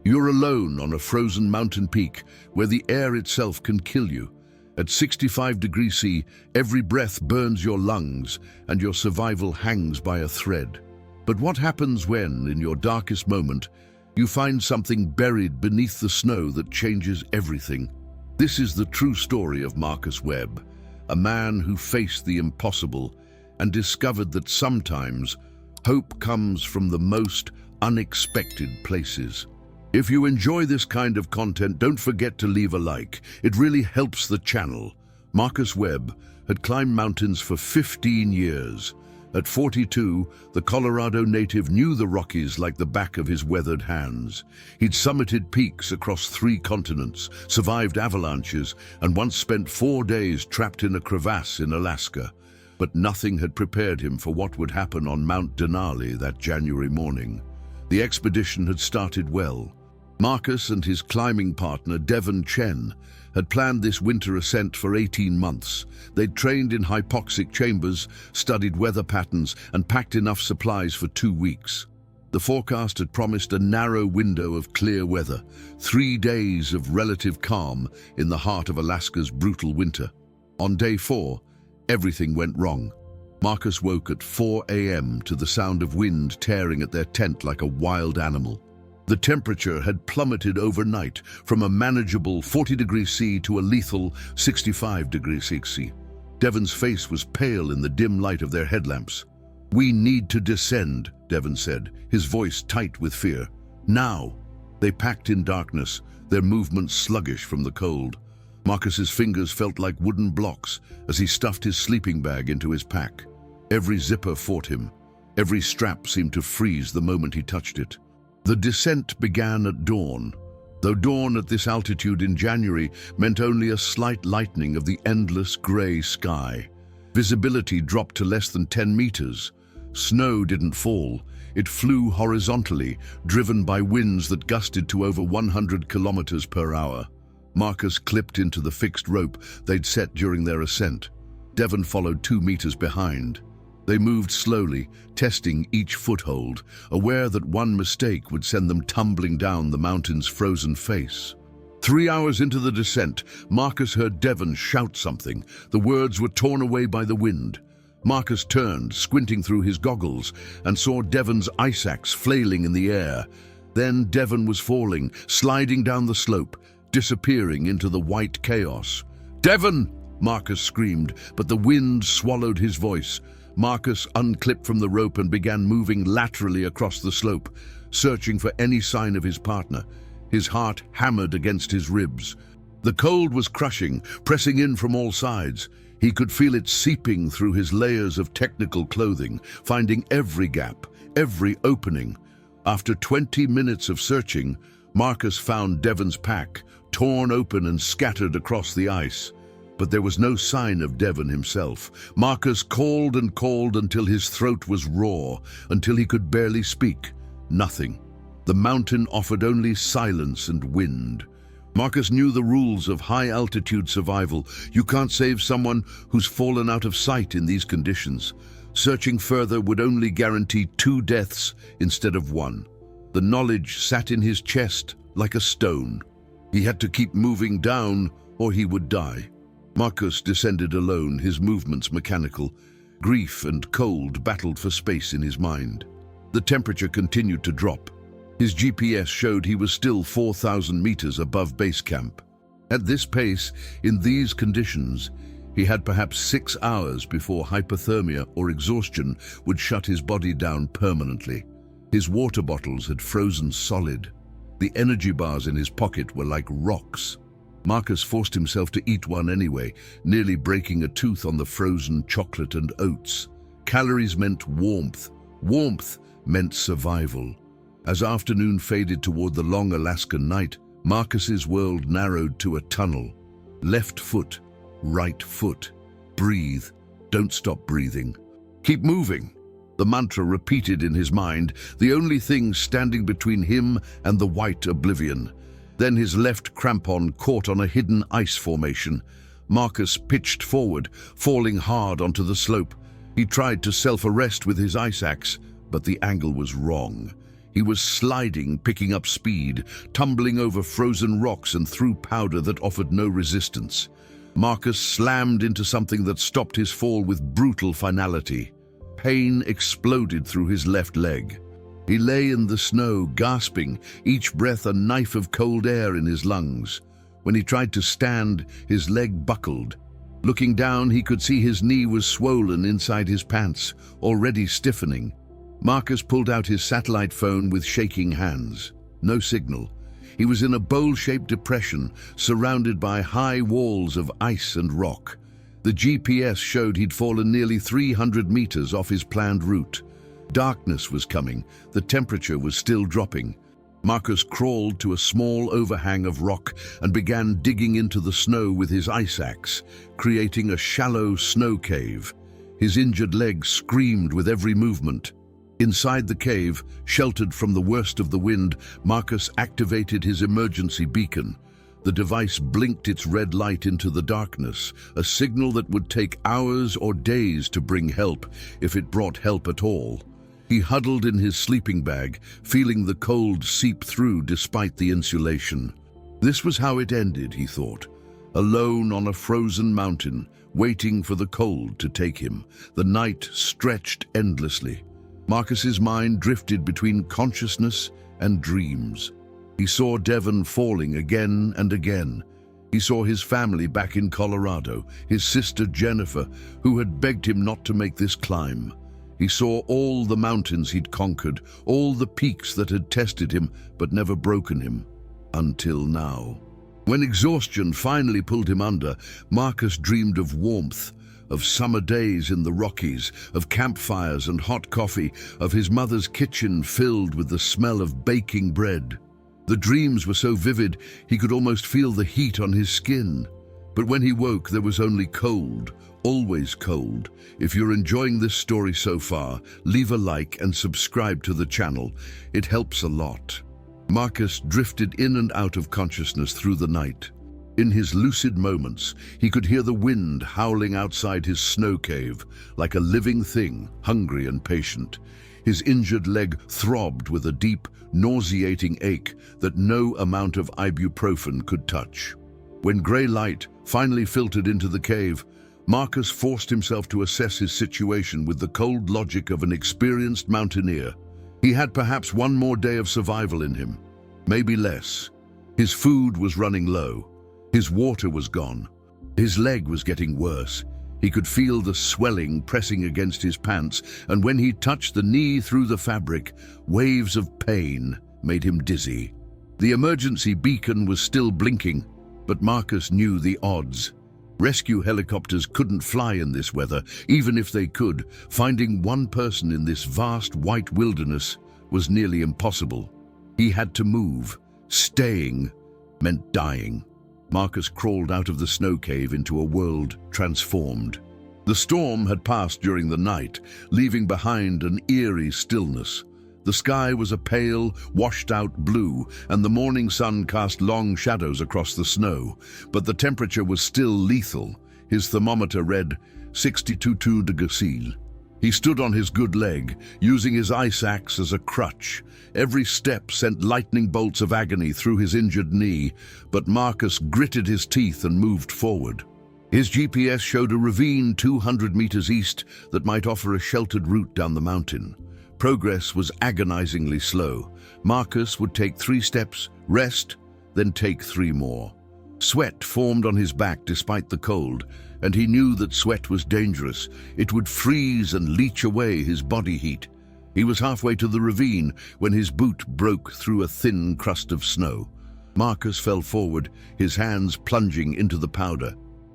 You're alone on a frozen mountain peak where the air itself can kill you. At 65 degrees C, every breath burns your lungs and your survival hangs by a thread. But what happens when, in your darkest moment, you find something buried beneath the snow that changes everything? This is the true story of Marcus Webb, a man who faced the impossible and discovered that sometimes hope comes from the most unexpected places. If you enjoy this kind of content, don't forget to leave a like. It really helps the channel. Marcus Webb had climbed mountains for 15 years. At 42, the Colorado native knew the Rockies like the back of his weathered hands. He'd summited peaks across 3 continents, survived avalanches, and once spent 4 days trapped in a crevasse in Alaska. But nothing had prepared him for what would happen on Mount Denali that January morning. The expedition had started well. Marcus and his climbing partner, Devon Chen, had planned this winter ascent for 18 months. They'd trained in hypoxic chambers, studied weather patterns, and packed enough supplies for 2 weeks. The forecast had promised a narrow window of clear weather, 3 days of relative calm in the heart of Alaska's brutal winter. On day 4, everything went wrong. Marcus woke at 4 a.m. to the sound of wind tearing at their tent like a wild animal. The temperature had plummeted overnight from a manageable 40 degrees C to a lethal 65 degrees C. Devon's face was pale in the dim light of their headlamps. "We need to descend," Devon said, his voice tight with fear. "Now!" They packed in darkness, their movements sluggish from the cold. Marcus's fingers felt like wooden blocks as he stuffed his sleeping bag into his pack. Every zipper fought him. Every strap seemed to freeze the moment he touched it. The descent began at dawn, though dawn at this altitude in January meant only a slight lightening of the endless gray sky. Visibility dropped to less than 10 meters. Snow didn't fall. It flew horizontally, driven by winds that gusted to over 100 kilometers per hour. Marcus clipped into the fixed rope they'd set during their ascent. Devon followed 2 meters behind. They moved slowly, testing each foothold, aware that one mistake would send them tumbling down the mountain's frozen face. 3 hours into the descent, Marcus heard Devon shout something. The words were torn away by the wind. Marcus turned, squinting through his goggles, and saw Devon's ice axe flailing in the air. Then Devon was falling, sliding down the slope, disappearing into the white chaos. "Devon!" Marcus screamed, but the wind swallowed his voice. Marcus unclipped from the rope and began moving laterally across the slope, searching for any sign of his partner. His heart hammered against his ribs. The cold was crushing, pressing in from all sides. He could feel it seeping through his layers of technical clothing, finding every gap, every opening. After 20 minutes of searching, Marcus found Devon's pack, torn open and scattered across the ice. But there was no sign of Devon himself. Marcus called and called until his throat was raw, until he could barely speak. Nothing. The mountain offered only silence and wind. Marcus knew the rules of high-altitude survival. You can't save someone who's fallen out of sight in these conditions. Searching further would only guarantee 2 deaths instead of 1. The knowledge sat in his chest like a stone. He had to keep moving down or he would die. Marcus descended alone, his movements mechanical. Grief and cold battled for space in his mind. The temperature continued to drop. His GPS showed he was still 4,000 meters above base camp. At this pace, in these conditions, he had perhaps 6 hours before hypothermia or exhaustion would shut his body down permanently. His water bottles had frozen solid. The energy bars in his pocket were like rocks. Marcus forced himself to eat one anyway, nearly breaking a tooth on the frozen chocolate and oats. Calories meant warmth. Warmth meant survival. As afternoon faded toward the long Alaskan night, Marcus's world narrowed to a tunnel. Left foot, right foot. Breathe. Don't stop breathing. Keep moving. The mantra repeated in his mind, the only thing standing between him and the white oblivion. Then his left crampon caught on a hidden ice formation. Marcus pitched forward, falling hard onto the slope. He tried to self-arrest with his ice axe, but the angle was wrong. He was sliding, picking up speed, tumbling over frozen rocks and through powder that offered no resistance. Marcus slammed into something that stopped his fall with brutal finality. Pain exploded through his left leg. He lay in the snow, gasping, each breath a knife of cold air in his lungs. When he tried to stand, his leg buckled. Looking down, he could see his knee was swollen inside his pants, already stiffening. Marcus pulled out his satellite phone with shaking hands. No signal. He was in a bowl-shaped depression, surrounded by high walls of ice and rock. The GPS showed he'd fallen nearly 300 meters off his planned route. Darkness was coming. The temperature was still dropping. Marcus crawled to a small overhang of rock and began digging into the snow with his ice axe, creating a shallow snow cave. His injured leg screamed with every movement. Inside the cave, sheltered from the worst of the wind, Marcus activated his emergency beacon. The device blinked its red light into the darkness, a signal that would take hours or days to bring help, if it brought help at all. He huddled in his sleeping bag, feeling the cold seep through despite the insulation. This was how it ended, he thought. Alone on a frozen mountain, waiting for the cold to take him. The night stretched endlessly. Marcus's mind drifted between consciousness and dreams. He saw Devon falling again and again. He saw his family back in Colorado, his sister Jennifer, who had begged him not to make this climb. He saw all the mountains he'd conquered, all the peaks that had tested him but never broken him. Until now. When exhaustion finally pulled him under, Marcus dreamed of warmth, of summer days in the Rockies, of campfires and hot coffee, of his mother's kitchen filled with the smell of baking bread. The dreams were so vivid, he could almost feel the heat on his skin. But when he woke, there was only cold, always cold. If you're enjoying this story so far, leave a like and subscribe to the channel. It helps a lot. Marcus drifted in and out of consciousness through the night. In his lucid moments, he could hear the wind howling outside his snow cave, like a living thing, hungry and patient. His injured leg throbbed with a deep, nauseating ache that no amount of ibuprofen could touch. When grey light finally filtered into the cave, Marcus forced himself to assess his situation with the cold logic of an experienced mountaineer. He had perhaps one more day of survival in him, maybe less. His food was running low. His water was gone. His leg was getting worse. He could feel the swelling pressing against his pants, and when he touched the knee through the fabric, waves of pain made him dizzy. The emergency beacon was still blinking, but Marcus knew the odds. Rescue helicopters couldn't fly in this weather. Even if they could, finding one person in this vast white wilderness was nearly impossible. He had to move. Staying meant dying. Marcus crawled out of the snow cave into a world transformed. The storm had passed during the night, leaving behind an eerie stillness. The sky was a pale, washed-out blue, and the morning sun cast long shadows across the snow. But the temperature was still lethal. His thermometer read 62 degrees. He stood on his good leg, using his ice axe as a crutch. Every step sent lightning bolts of agony through his injured knee, but Marcus gritted his teeth and moved forward. His GPS showed a ravine 200 meters east that might offer a sheltered route down the mountain. Progress was agonizingly slow. Marcus would take 3 steps, rest, then take 3 more. Sweat formed on his back despite the cold, and he knew that sweat was dangerous. It would freeze and leach away his body heat. He was halfway to the ravine when his boot broke through a thin crust of snow. Marcus fell forward, his hands plunging into the powder.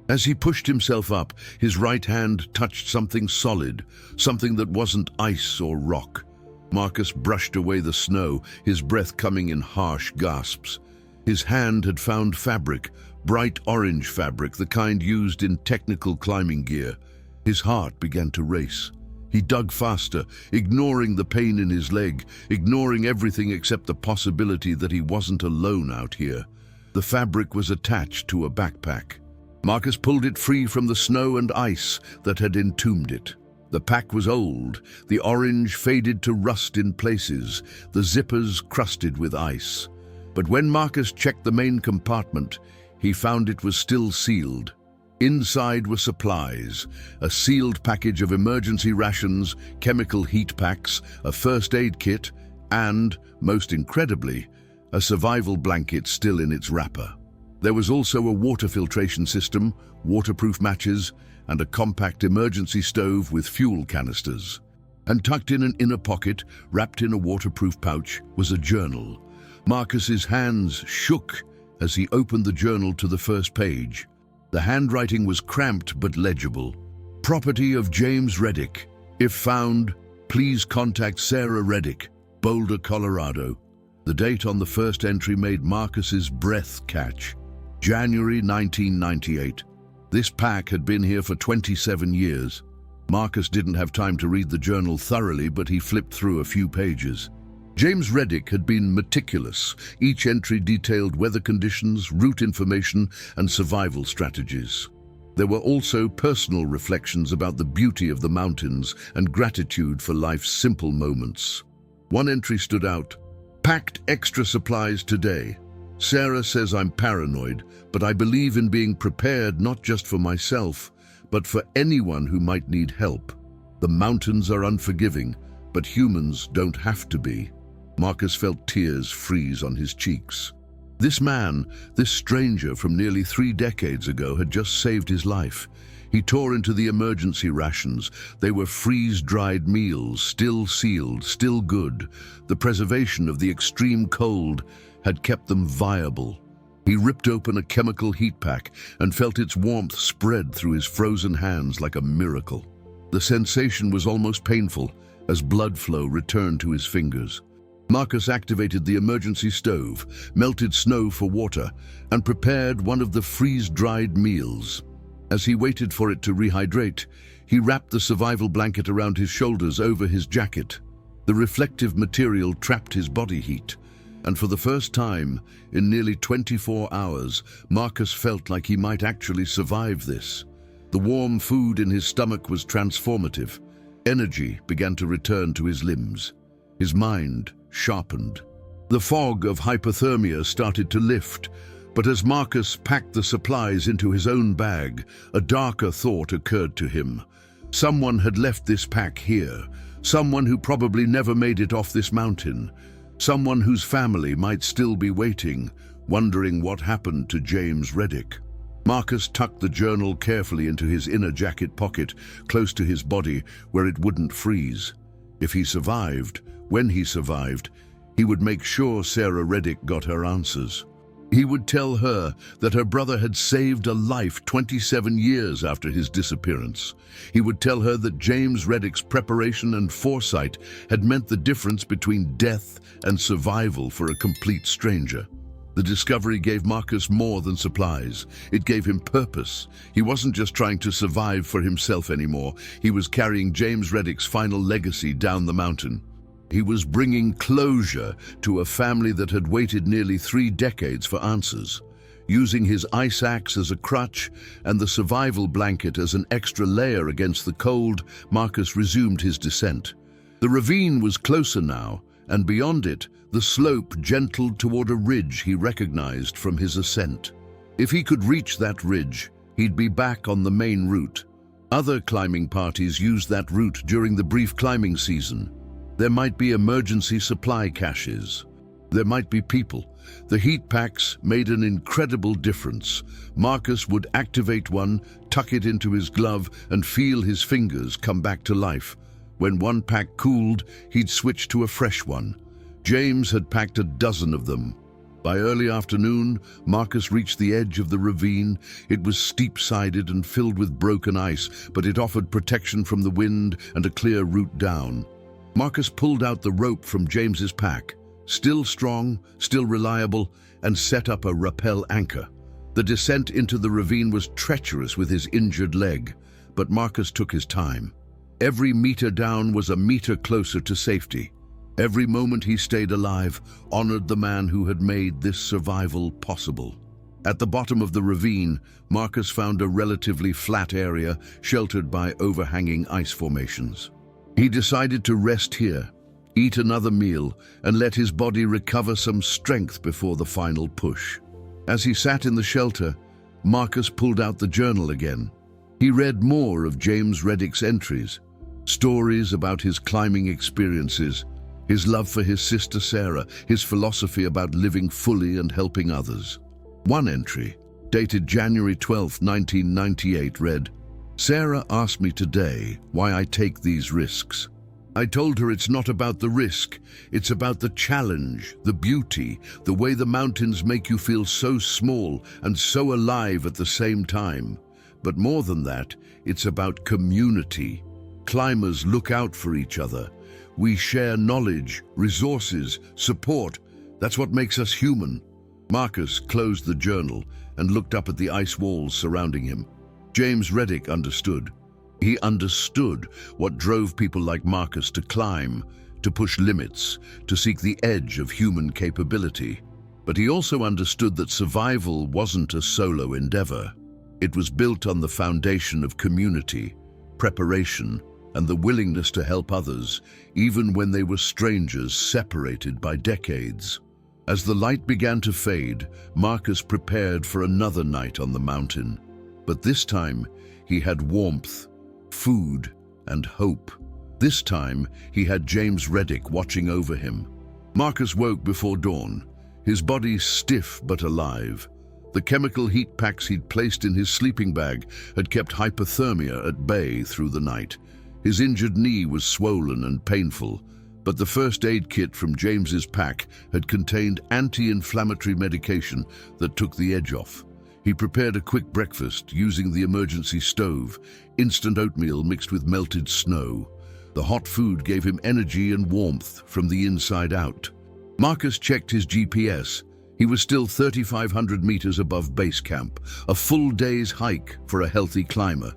As he pushed himself up, his right hand touched something solid, something that wasn't ice or rock. Marcus brushed away the snow, his breath coming in harsh gasps. His hand had found fabric, bright orange fabric, the kind used in technical climbing gear. His heart began to race. He dug faster, ignoring the pain in his leg, ignoring everything except the possibility that he wasn't alone out here. The fabric was attached to a backpack. Marcus pulled it free from the snow and ice that had entombed it. The pack was old, the orange faded to rust in places, the zippers crusted with ice. But when Marcus checked the main compartment, he found it was still sealed. Inside were supplies, a sealed package of emergency rations, chemical heat packs, a first aid kit, and, most incredibly, a survival blanket still in its wrapper. There was also a water filtration system, waterproof matches, and a compact emergency stove with fuel canisters. And tucked in an inner pocket, wrapped in a waterproof pouch, was a journal. Marcus's hands shook as he opened the journal to the first page. The handwriting was cramped but legible. Property of James Reddick. If found, please contact Sarah Reddick, Boulder, Colorado. The date on the first entry made Marcus's breath catch. January 1998. This pack had been here for 27 years. Marcus didn't have time to read the journal thoroughly, but he flipped through a few pages. James Reddick had been meticulous. Each entry detailed weather conditions, route information, and survival strategies. There were also personal reflections about the beauty of the mountains and gratitude for life's simple moments. One entry stood out. Packed extra supplies today. Sarah says I'm paranoid, but I believe in being prepared not just for myself, but for anyone who might need help. The mountains are unforgiving, but humans don't have to be. Marcus felt tears freeze on his cheeks. This man, this stranger from nearly 3 decades ago, had just saved his life. He tore into the emergency rations. They were freeze-dried meals, still sealed, still good. The preservation of the extreme cold had kept them viable. He ripped open a chemical heat pack and felt its warmth spread through his frozen hands like a miracle. The sensation was almost painful as blood flow returned to his fingers. Marcus activated the emergency stove, melted snow for water, and prepared one of the freeze-dried meals. As he waited for it to rehydrate, he wrapped the survival blanket around his shoulders over his jacket. The reflective material trapped his body heat, and for the first time in nearly 24 hours, Marcus felt like he might actually survive this. The warm food in his stomach was transformative. Energy began to return to his limbs. His mind sharpened. The fog of hypothermia started to lift, but as Marcus packed the supplies into his own bag, a darker thought occurred to him. Someone had left this pack here, someone who probably never made it off this mountain, someone whose family might still be waiting, wondering what happened to James Reddick. Marcus tucked the journal carefully into his inner jacket pocket, close to his body where it wouldn't freeze. If he survived, when he survived, he would make sure Sarah Reddick got her answers. He would tell her that her brother had saved a life 27 years after his disappearance. He would tell her that James Reddick's preparation and foresight had meant the difference between death and survival for a complete stranger. The discovery gave Marcus more than supplies. It gave him purpose. He wasn't just trying to survive for himself anymore. He was carrying James Reddick's final legacy down the mountain. He was bringing closure to a family that had waited nearly 3 decades for answers. Using his ice axe as a crutch and the survival blanket as an extra layer against the cold, Marcus resumed his descent. The ravine was closer now, and beyond it, the slope gentled toward a ridge he recognized from his ascent. If he could reach that ridge, he'd be back on the main route. Other climbing parties used that route during the brief climbing season. There might be emergency supply caches. There might be people. The heat packs made an incredible difference. Marcus would activate one, tuck it into his glove, and feel his fingers come back to life. When one pack cooled, he'd switch to a fresh one. James had packed a dozen of them. By early afternoon, Marcus reached the edge of the ravine. It was steep-sided and filled with broken ice, but it offered protection from the wind and a clear route down. Marcus pulled out the rope from James's pack, still strong, still reliable, and set up a rappel anchor. The descent into the ravine was treacherous with his injured leg, but Marcus took his time. Every meter down was a meter closer to safety. Every moment he stayed alive honored the man who had made this survival possible. At the bottom of the ravine, Marcus found a relatively flat area sheltered by overhanging ice formations. He decided to rest here, eat another meal, and let his body recover some strength before the final push. As he sat in the shelter, Marcus pulled out the journal again. He read more of James Reddick's entries, stories about his climbing experiences, his love for his sister Sarah, his philosophy about living fully and helping others. One entry, dated January 12, 1998, read, "Sarah asked me today why I take these risks. I told her it's not about the risk, it's about the challenge, the beauty, the way the mountains make you feel so small and so alive at the same time. But more than that, it's about community. Climbers look out for each other. We share knowledge, resources, support. That's what makes us human." Marcus closed the journal and looked up at the ice walls surrounding him. James Reddick understood. He understood what drove people like Marcus to climb, to push limits, to seek the edge of human capability. But he also understood that survival wasn't a solo endeavor. It was built on the foundation of community, preparation, and the willingness to help others, even when they were strangers separated by decades. As the light began to fade, Marcus prepared for another night on the mountain. But this time, he had warmth, food, and hope. This time, he had James Reddick watching over him. Marcus woke before dawn, his body stiff but alive. The chemical heat packs he'd placed in his sleeping bag had kept hypothermia at bay through the night. His injured knee was swollen and painful, but the first aid kit from James's pack had contained anti-inflammatory medication that took the edge off. He prepared a quick breakfast using the emergency stove, instant oatmeal mixed with melted snow. The hot food gave him energy and warmth from the inside out. Marcus checked his GPS. He was still 3,500 meters above base camp, a full day's hike for a healthy climber.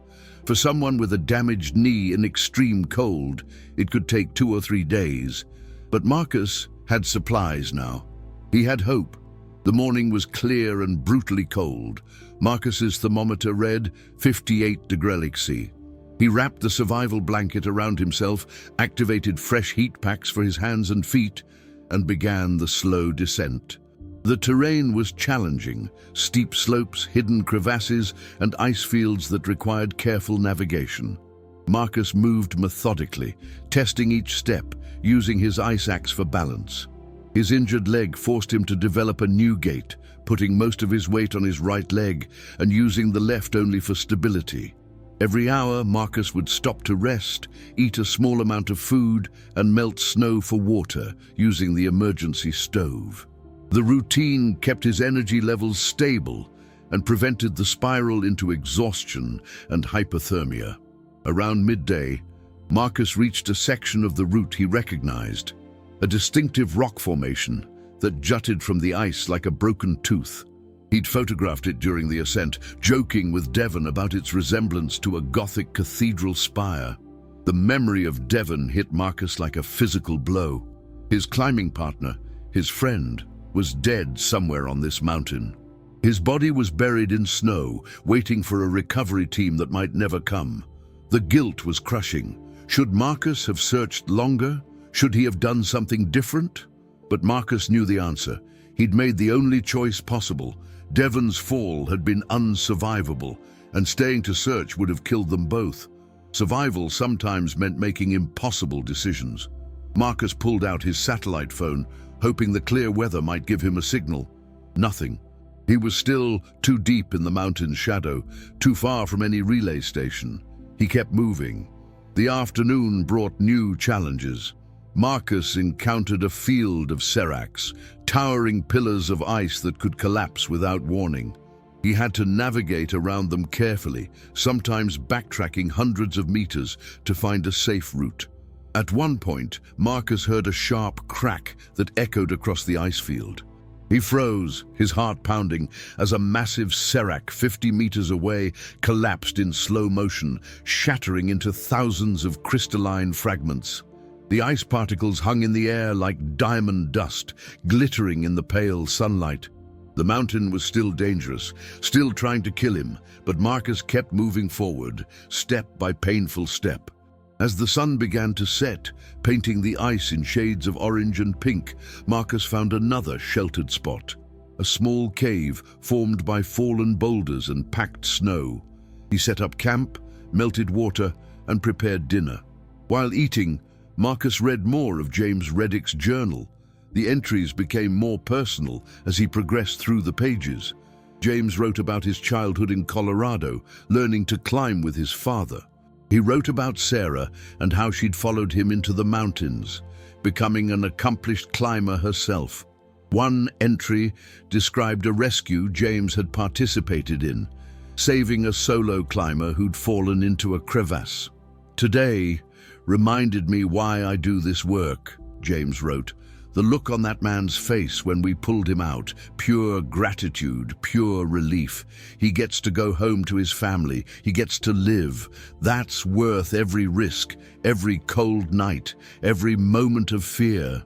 For someone with a damaged knee in extreme cold, it could take 2 or 3 days. But Marcus had supplies now. He had hope. The morning was clear and brutally cold. Marcus's thermometer read 58 degrees C. He wrapped the survival blanket around himself, activated fresh heat packs for his hands and feet, and began the slow descent. The terrain was challenging, steep slopes, hidden crevasses, and ice fields that required careful navigation. Marcus moved methodically, testing each step, using his ice axe for balance. His injured leg forced him to develop a new gait, putting most of his weight on his right leg and using the left only for stability. Every hour, Marcus would stop to rest, eat a small amount of food, and melt snow for water, using the emergency stove. The routine kept his energy levels stable and prevented the spiral into exhaustion and hypothermia. Around midday, Marcus reached a section of the route he recognized, a distinctive rock formation that jutted from the ice like a broken tooth. He'd photographed it during the ascent, joking with Devon about its resemblance to a Gothic cathedral spire. The memory of Devon hit Marcus like a physical blow. His climbing partner, his friend, was dead somewhere on this mountain. His body was buried in snow, waiting for a recovery team that might never come. The guilt was crushing. Should Marcus have searched longer? Should he have done something different? But Marcus knew the answer. He'd made the only choice possible. Devon's fall had been unsurvivable, and staying to search would have killed them both. Survival sometimes meant making impossible decisions. Marcus pulled out his satellite phone, hoping the clear weather might give him a signal. Nothing. He was still too deep in the mountain's shadow, too far from any relay station. He kept moving. The afternoon brought new challenges. Marcus encountered a field of seracs, towering pillars of ice that could collapse without warning. He had to navigate around them carefully, sometimes backtracking hundreds of meters to find a safe route. At one point, Marcus heard a sharp crack that echoed across the ice field. He froze, his heart pounding, as a massive serac 50 meters away collapsed in slow motion, shattering into thousands of crystalline fragments. The ice particles hung in the air like diamond dust, glittering in the pale sunlight. The mountain was still dangerous, still trying to kill him, but Marcus kept moving forward, step by painful step. As the sun began to set, painting the ice in shades of orange and pink, Marcus found another sheltered spot. A small cave formed by fallen boulders and packed snow. He set up camp, melted water, and prepared dinner. While eating, Marcus read more of James Reddick's journal. The entries became more personal as he progressed through the pages. James wrote about his childhood in Colorado, learning to climb with his father. He wrote about Sarah and how she'd followed him into the mountains, becoming an accomplished climber herself. One entry described a rescue James had participated in, saving a solo climber who'd fallen into a crevasse. "Today reminded me why I do this work," James wrote. "The look on that man's face when we pulled him out, pure gratitude, pure relief. He gets to go home to his family. He gets to live. That's worth every risk, every cold night, every moment of fear."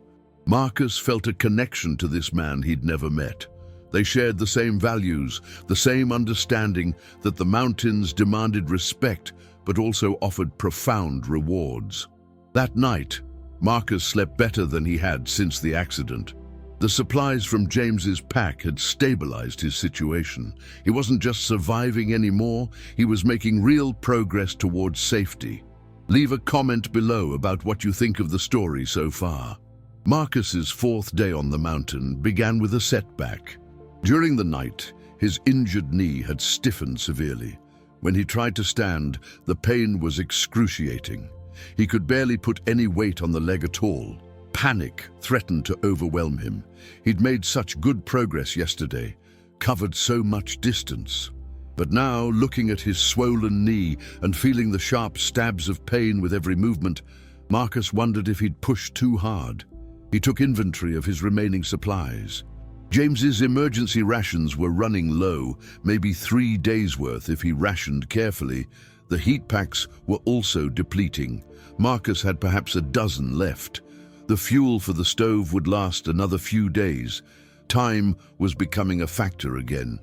Marcus felt a connection to this man he'd never met. They shared the same values, the same understanding that the mountains demanded respect, but also offered profound rewards. That night, Marcus slept better than he had since the accident. The supplies from James's pack had stabilized his situation. He wasn't just surviving anymore, he was making real progress towards safety. Leave a comment below about what you think of the story so far. Marcus's fourth day on the mountain began with a setback. During the night, his injured knee had stiffened severely. When he tried to stand, the pain was excruciating. He could barely put any weight on the leg at all. Panic threatened to overwhelm him. He'd made such good progress yesterday, covered so much distance. But now, looking at his swollen knee and feeling the sharp stabs of pain with every movement, Marcus wondered if he'd pushed too hard. He took inventory of his remaining supplies. James's emergency rations were running low, maybe 3 days' worth if he rationed carefully. The heat packs were also depleting. Marcus had perhaps a dozen left. The fuel for the stove would last another few days. Time was becoming a factor again.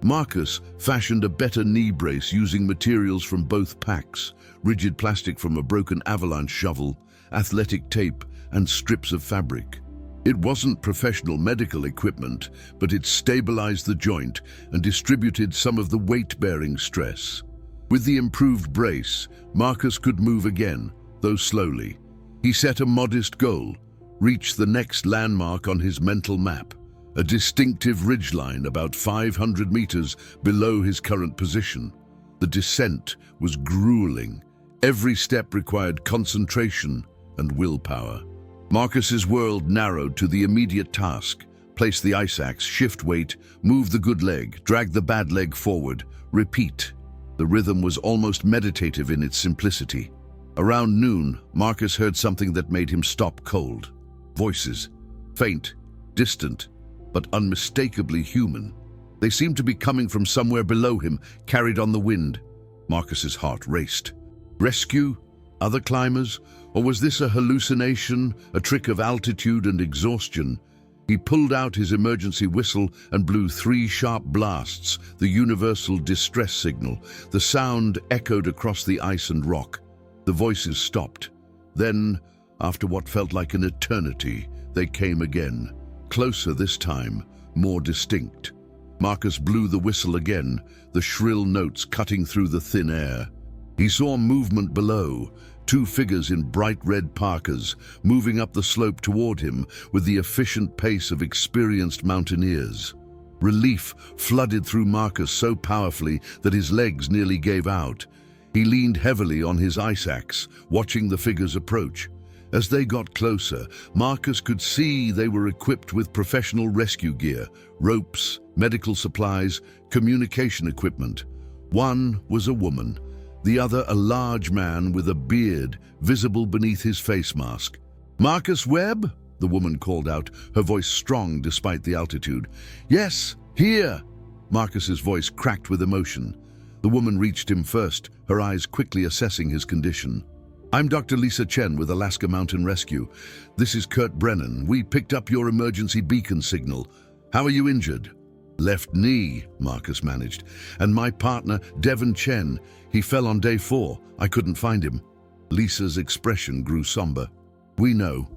Marcus fashioned a better knee brace using materials from both packs: rigid plastic from a broken avalanche shovel, athletic tape, and strips of fabric. It wasn't professional medical equipment, but it stabilized the joint and distributed some of the weight-bearing stress. With the improved brace, Marcus could move again, though slowly. He set a modest goal: reach the next landmark on his mental map, a distinctive ridgeline about 500 meters below his current position. The descent was grueling. Every step required concentration and willpower. Marcus's world narrowed to the immediate task: place the ice axe, shift weight, move the good leg, drag the bad leg forward, repeat. The rhythm was almost meditative in its simplicity. Around noon, Marcus heard something that made him stop cold. Voices, faint, distant, but unmistakably human. They seemed to be coming from somewhere below him, carried on the wind. Marcus's heart raced. Rescue? Other climbers? Or was this a hallucination, a trick of altitude and exhaustion? He pulled out his emergency whistle and blew 3 sharp blasts, the universal distress signal. The sound echoed across the ice and rock. The voices stopped. Then, after what felt like an eternity, they came again. Closer this time, more distinct. Marcus blew the whistle again, the shrill notes cutting through the thin air. He saw movement below, 2 figures in bright red parkas, moving up the slope toward him with the efficient pace of experienced mountaineers. Relief flooded through Marcus so powerfully that his legs nearly gave out. He leaned heavily on his ice axe, watching the figures approach. As they got closer, Marcus could see they were equipped with professional rescue gear: ropes, medical supplies, communication equipment. One was a woman, the other a large man with a beard visible beneath his face mask. "Marcus Webb?" the woman called out, her voice strong despite the altitude. "Yes, here!" Marcus's voice cracked with emotion. The woman reached him first, her eyes quickly assessing his condition. "I'm Dr. Lisa Chen with Alaska Mountain Rescue. This is Kurt Brennan. We picked up your emergency beacon signal. How are you injured?" Left knee, Marcus managed. And my partner, Devon Chen, he fell on day 4. I couldn't find him. Lisa's expression grew somber. We know.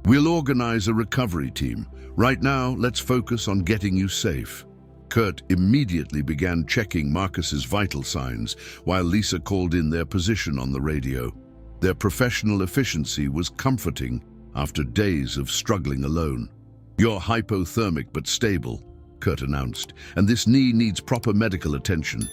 We'll organize a recovery team. Right now, let's focus on getting you safe. Kurt immediately began checking Marcus's vital signs while Lisa called in their position on the radio. Their professional efficiency was comforting after days of struggling alone. You're hypothermic but stable, Kurt announced, and this knee needs proper medical attention.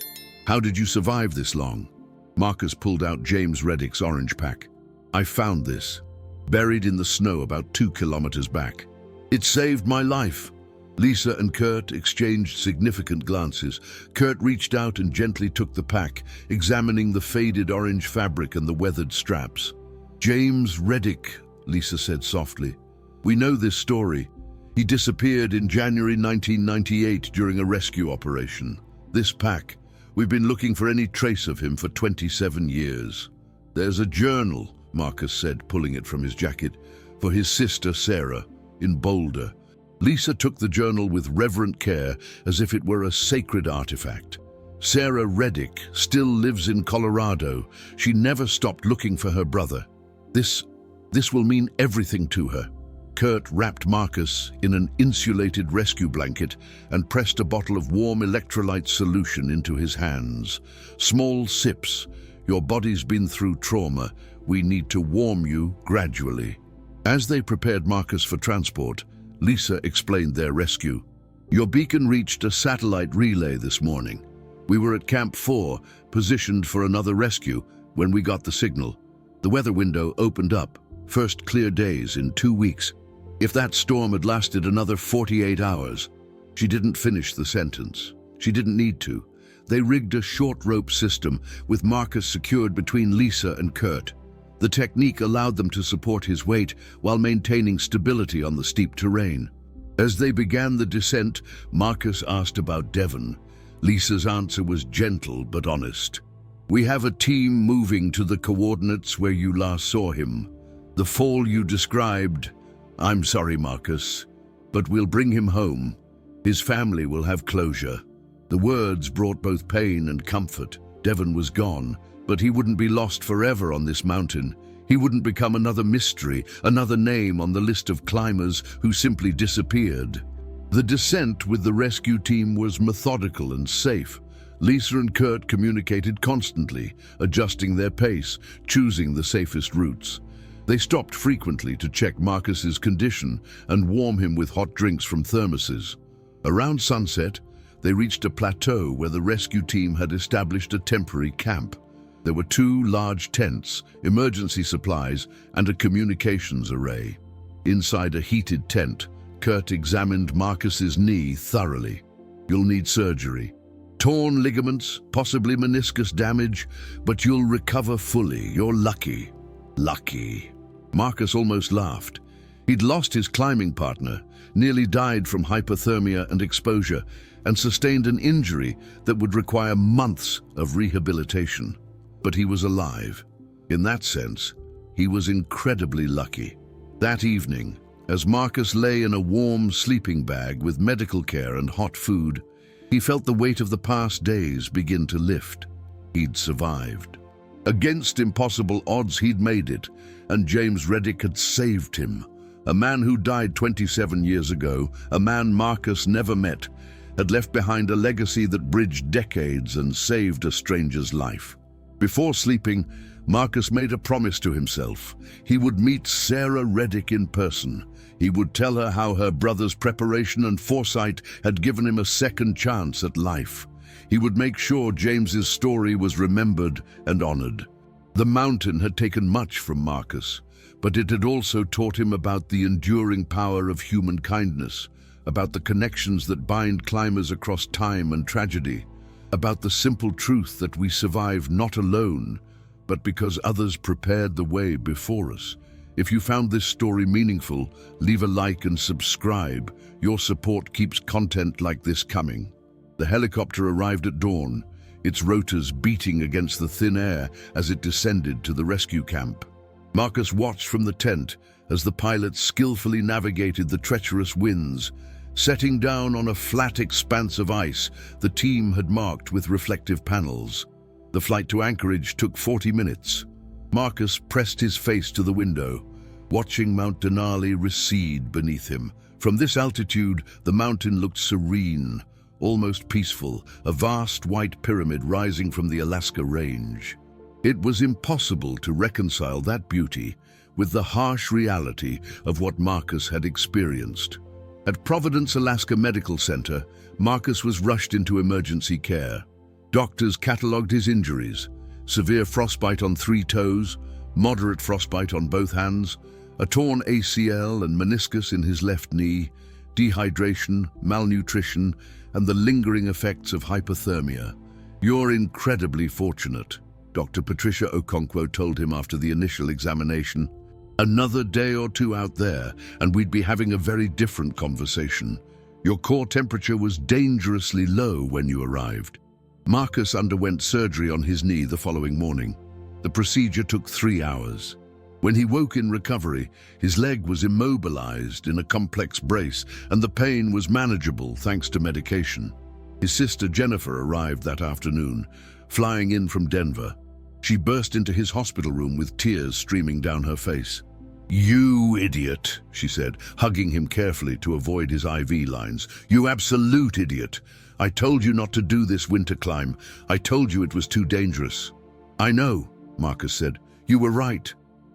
How did you survive this long? Marcus pulled out James Reddick's orange pack. I found this, buried in the snow about 2 kilometers back. It saved my life. Lisa and Kurt exchanged significant glances. Kurt reached out and gently took the pack, examining the faded orange fabric and the weathered straps. James Reddick, Lisa said softly. We know this story. He disappeared in January 1998 during a rescue operation. This pack, we've been looking for any trace of him for 27 years. There's a journal, Marcus said, pulling it from his jacket, for his sister Sarah, in Boulder. Lisa took the journal with reverent care, as if it were a sacred artifact. Sarah Reddick still lives in Colorado. She never stopped looking for her brother. This will mean everything to her. Kurt wrapped Marcus in an insulated rescue blanket and pressed a bottle of warm electrolyte solution into his hands. Small sips. Your body's been through trauma. We need to warm you gradually. As they prepared Marcus for transport, Lisa explained their rescue. Your beacon reached a satellite relay this morning. We were at Camp 4, positioned for another rescue, when we got the signal. The weather window opened up. First clear days in 2 weeks. If that storm had lasted another 48 hours, she didn't finish the sentence. She didn't need to. They rigged a short rope system with Marcus secured between Lisa and Kurt. The technique allowed them to support his weight while maintaining stability on the steep terrain. As they began the descent, Marcus asked about Devon. Lisa's answer was gentle but honest. We have a team moving to the coordinates where you last saw him. The fall you described. I'm sorry, Marcus, but we'll bring him home. His family will have closure. The words brought both pain and comfort. Devon was gone, but he wouldn't be lost forever on this mountain. He wouldn't become another mystery, another name on the list of climbers who simply disappeared. The descent with the rescue team was methodical and safe. Lisa and Kurt communicated constantly, adjusting their pace, choosing the safest routes. They stopped frequently to check Marcus's condition and warm him with hot drinks from thermoses. Around sunset, they reached a plateau where the rescue team had established a temporary camp. There were 2 large tents, emergency supplies, and a communications array. Inside a heated tent, Kurt examined Marcus's knee thoroughly. You'll need surgery. Torn ligaments, possibly meniscus damage, but you'll recover fully. You're lucky. Lucky. Marcus almost laughed. He'd lost his climbing partner, nearly died from hypothermia and exposure, and sustained an injury that would require months of rehabilitation. But he was alive. In that sense, he was incredibly lucky. That evening, as Marcus lay in a warm sleeping bag with medical care and hot food, he felt the weight of the past days begin to lift. He'd survived. Against impossible odds, he'd made it, and James Reddick had saved him. A man who died 27 years ago, a man Marcus never met, had left behind a legacy that bridged decades and saved a stranger's life. Before sleeping, Marcus made a promise to himself. He would meet Sarah Reddick in person. He would tell her how her brother's preparation and foresight had given him a second chance at life. He would make sure James's story was remembered and honored. The mountain had taken much from Marcus, but it had also taught him about the enduring power of human kindness, about the connections that bind climbers across time and tragedy, about the simple truth that we survive not alone, but because others prepared the way before us. If you found this story meaningful, leave a like and subscribe. Your support keeps content like this coming. The helicopter arrived at dawn, its rotors beating against the thin air as it descended to the rescue camp. Marcus watched from the tent as the pilots skillfully navigated the treacherous winds, Setting down on a flat expanse of ice the team had marked with reflective panels. The flight to Anchorage took 40 minutes. Marcus pressed his face to the window, watching Mount Denali recede beneath him. From this altitude, the mountain looked serene, almost peaceful, a vast white pyramid rising from the Alaska Range. It was impossible to reconcile that beauty with the harsh reality of what Marcus had experienced. At Providence, Alaska Medical Center, Marcus was rushed into emergency care. Doctors catalogued his injuries: severe frostbite on 3 toes, moderate frostbite on both hands, a torn ACL and meniscus in his left knee, dehydration, malnutrition, and the lingering effects of hypothermia. "You're incredibly fortunate," Dr. Patricia Okonkwo told him after the initial examination. "Another day or two out there, and we'd be having a very different conversation. Your core temperature was dangerously low when you arrived." Marcus underwent surgery on his knee the following morning. The procedure took 3 hours. When he woke in recovery, his leg was immobilized in a complex brace, and the pain was manageable thanks to medication. His sister Jennifer arrived that afternoon, flying in from Denver. She burst into his hospital room with tears streaming down her face. "You idiot," she said, hugging him carefully to avoid his IV lines. "You absolute idiot. I told you not to do this winter climb. I told you it was too dangerous." "I know," Marcus said. "You were right."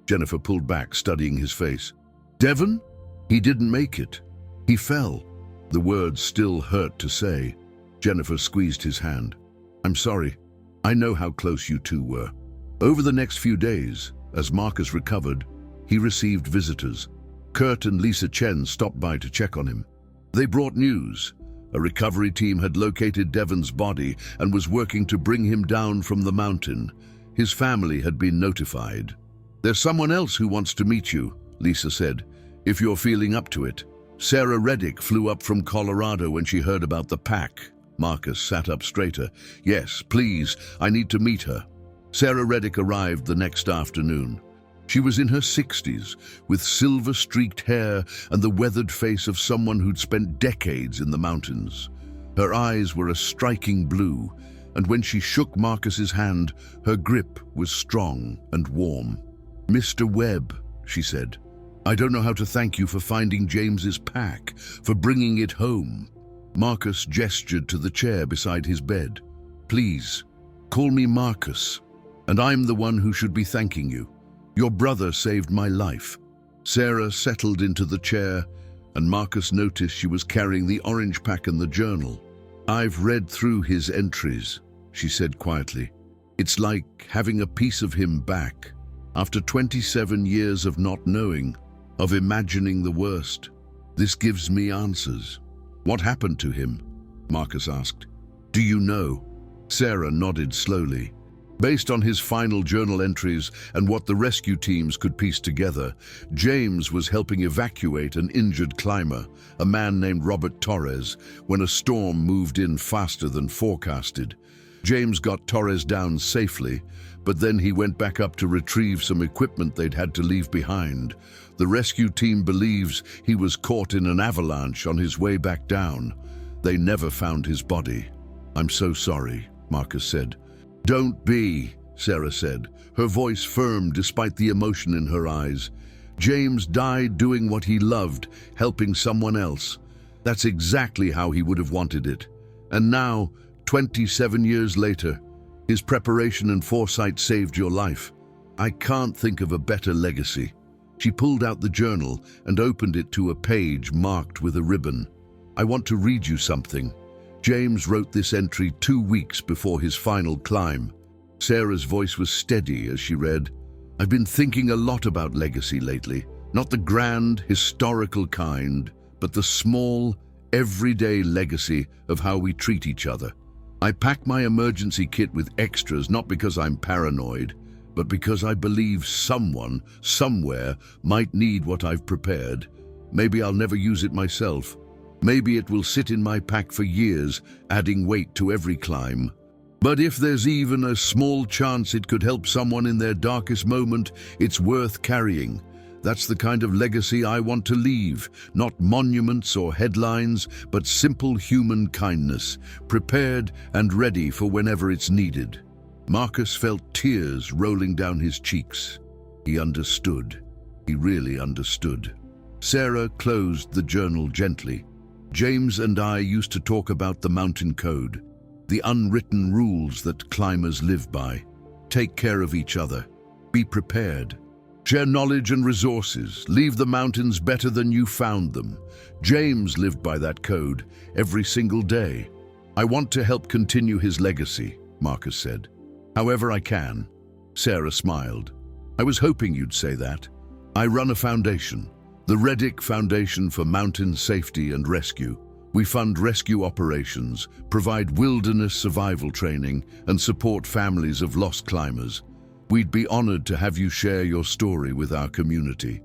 Jennifer pulled back, studying his face. "Devon? He didn't make it. He fell." The words still hurt to say. Jennifer squeezed his hand. "I'm sorry. I know how close you two were." Over the next few days, as Marcus recovered, he received visitors. Kurt and Lisa Chen stopped by to check on him. They brought news. A recovery team had located Devon's body and was working to bring him down from the mountain. His family had been notified. "There's someone else who wants to meet you," Lisa said, "if you're feeling up to it." Sarah Reddick flew up from Colorado when she heard about the pack. Marcus sat up straighter. "Yes, please, I need to meet her." Sarah Reddick arrived the next afternoon. She was in her 60s, with silver-streaked hair and the weathered face of someone who'd spent decades in the mountains. Her eyes were a striking blue, and when she shook Marcus's hand, her grip was strong and warm. "Mr. Webb," she said, "I don't know how to thank you for finding James's pack, for bringing it home." Marcus gestured to the chair beside his bed. "Please, call me Marcus, and I'm the one who should be thanking you. Your brother saved my life." Sarah settled into the chair, and Marcus noticed she was carrying the orange pack and the journal. "I've read through his entries," she said quietly. "It's like having a piece of him back. After 27 years of not knowing, of imagining the worst, this gives me answers." "What happened to him?" Marcus asked. "Do you know?" Sarah nodded slowly. Based on his final journal entries and what the rescue teams could piece together, James was helping evacuate an injured climber, a man named Robert Torres, when a storm moved in faster than forecasted. James got Torres down safely, but then he went back up to retrieve some equipment they'd had to leave behind. The rescue team believes he was caught in an avalanche on his way back down. They never found his body. "I'm so sorry," Marcus said. "Don't be," Sarah said, her voice firm despite the emotion in her eyes. "James died doing what he loved, helping someone else. That's exactly how he would have wanted it. And now, 27 years later, his preparation and foresight saved your life. I can't think of a better legacy." She pulled out the journal and opened it to a page marked with a ribbon. "I want to read you something. James wrote this entry 2 weeks before his final climb." Sarah's voice was steady as she read, "I've been thinking a lot about legacy lately. Not the grand, historical kind, but the small, everyday legacy of how we treat each other. I pack my emergency kit with extras not because I'm paranoid, but because I believe someone, somewhere, might need what I've prepared. Maybe I'll never use it myself. Maybe it will sit in my pack for years, adding weight to every climb. But if there's even a small chance it could help someone in their darkest moment, it's worth carrying. That's the kind of legacy I want to leave, not monuments or headlines, but simple human kindness, prepared and ready for whenever it's needed. Marcus felt tears rolling down his cheeks. He understood. He really understood. Sarah closed the journal gently. James and I used to talk about the mountain code, the unwritten rules that climbers live by. Take care of each other. Be prepared. Share knowledge and resources. Leave the mountains better than you found them. James lived by that code every single day. I want to help continue his legacy, Marcus said. However I can. Sarah smiled. I was hoping you'd say that. I run a foundation, the Reddick Foundation for Mountain Safety and Rescue. We fund rescue operations, provide wilderness survival training, and support families of lost climbers. We'd be honored to have you share your story with our community.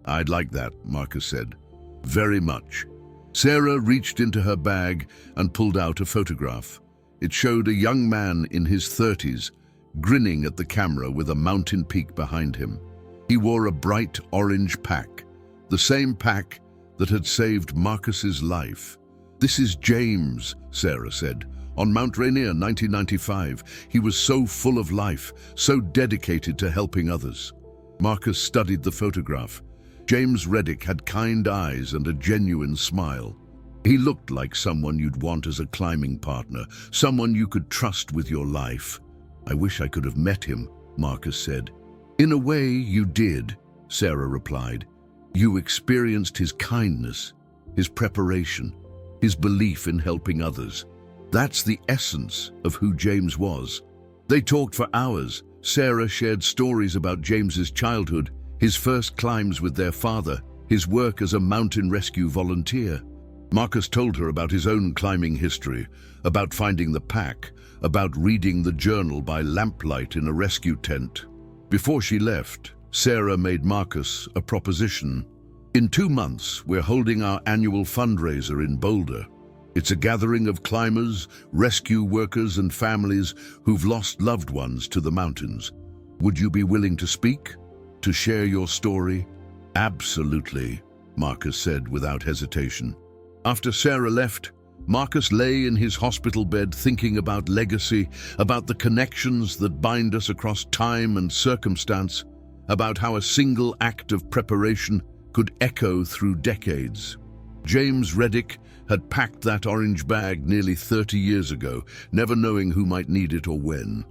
I'd like that, Marcus said. Very much. Sarah reached into her bag and pulled out a photograph. It showed a young man in his 30s, grinning at the camera with a mountain peak behind him. He wore a bright orange pack, the same pack that had saved Marcus's life. This is James, Sarah said. On Mount Rainier, 1995, he was so full of life, so dedicated to helping others. Marcus studied the photograph. James Reddick had kind eyes and a genuine smile. He looked like someone you'd want as a climbing partner, someone you could trust with your life. I wish I could have met him, Marcus said. In a way, you did, Sarah replied. You experienced his kindness, his preparation, his belief in helping others. That's the essence of who James was. They talked for hours. Sarah shared stories about James's childhood, his first climbs with their father, his work as a mountain rescue volunteer. Marcus told her about his own climbing history, about finding the pack, about reading the journal by lamplight in a rescue tent. Before she left, Sarah made Marcus a proposition. In 2 months, we're holding our annual fundraiser in Boulder. It's a gathering of climbers, rescue workers, and families who've lost loved ones to the mountains. Would you be willing to speak? To share your story? Absolutely, Marcus said without hesitation. After Sarah left, Marcus lay in his hospital bed thinking about legacy, about the connections that bind us across time and circumstance, about how a single act of preparation could echo through decades. James Reddick had packed that orange bag nearly 30 years ago, never knowing who might need it or when.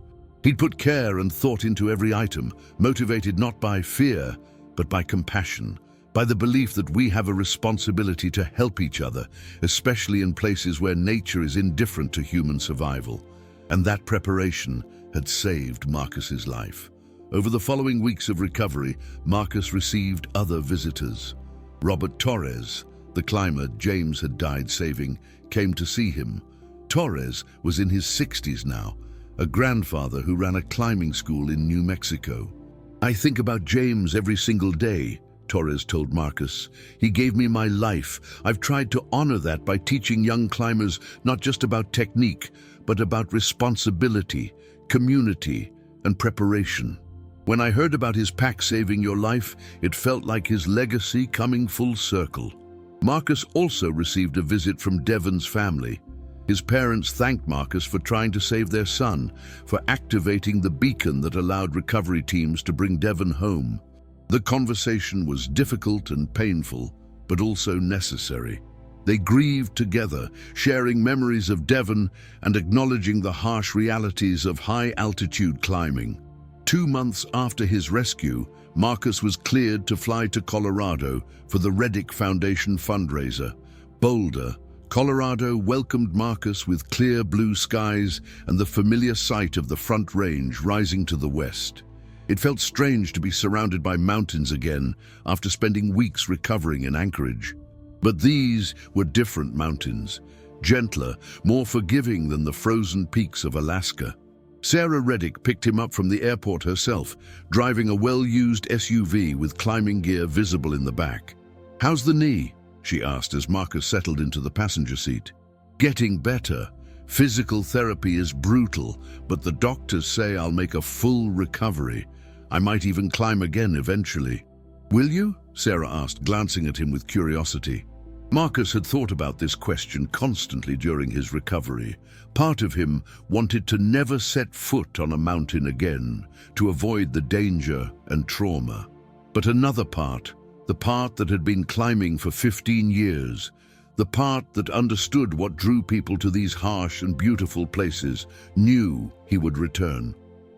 He'd put care and thought into every item, motivated not by fear, but by compassion, by the belief that we have a responsibility to help each other, especially in places where nature is indifferent to human survival. And that preparation had saved Marcus's life. Over the following weeks of recovery, Marcus received other visitors. Robert Torres, the climber James had died saving, came to see him. Torres was in his 60s now, a grandfather who ran a climbing school in New Mexico. I think about James every single day, Torres told Marcus. He gave me my life. I've tried to honor that by teaching young climbers not just about technique, but about responsibility, community, and preparation. When I heard about his pack saving your life, it felt like his legacy coming full circle. Marcus also received a visit from Devon's family. His parents thanked Marcus for trying to save their son, for activating the beacon that allowed recovery teams to bring Devon home. The conversation was difficult and painful, but also necessary. They grieved together, sharing memories of Devon and acknowledging the harsh realities of high-altitude climbing. 2 months after his rescue, Marcus was cleared to fly to Colorado for the Reddick Foundation fundraiser. Boulder, Colorado welcomed Marcus with clear blue skies and the familiar sight of the Front Range rising to the west. It felt strange to be surrounded by mountains again after spending weeks recovering in Anchorage. But these were different mountains, gentler, more forgiving than the frozen peaks of Alaska. Sarah Reddick picked him up from the airport herself, driving a well-used SUV with climbing gear visible in the back. "How's the knee?" she asked as Marcus settled into the passenger seat. "Getting better. Physical therapy is brutal, but the doctors say I'll make a full recovery. I might even climb again eventually." "Will you?" Sarah asked, glancing at him with curiosity. Marcus had thought about this question constantly during his recovery. Part of him wanted to never set foot on a mountain again, to avoid the danger and trauma. But another part, the part that had been climbing for 15 years, the part that understood what drew people to these harsh and beautiful places, knew he would return.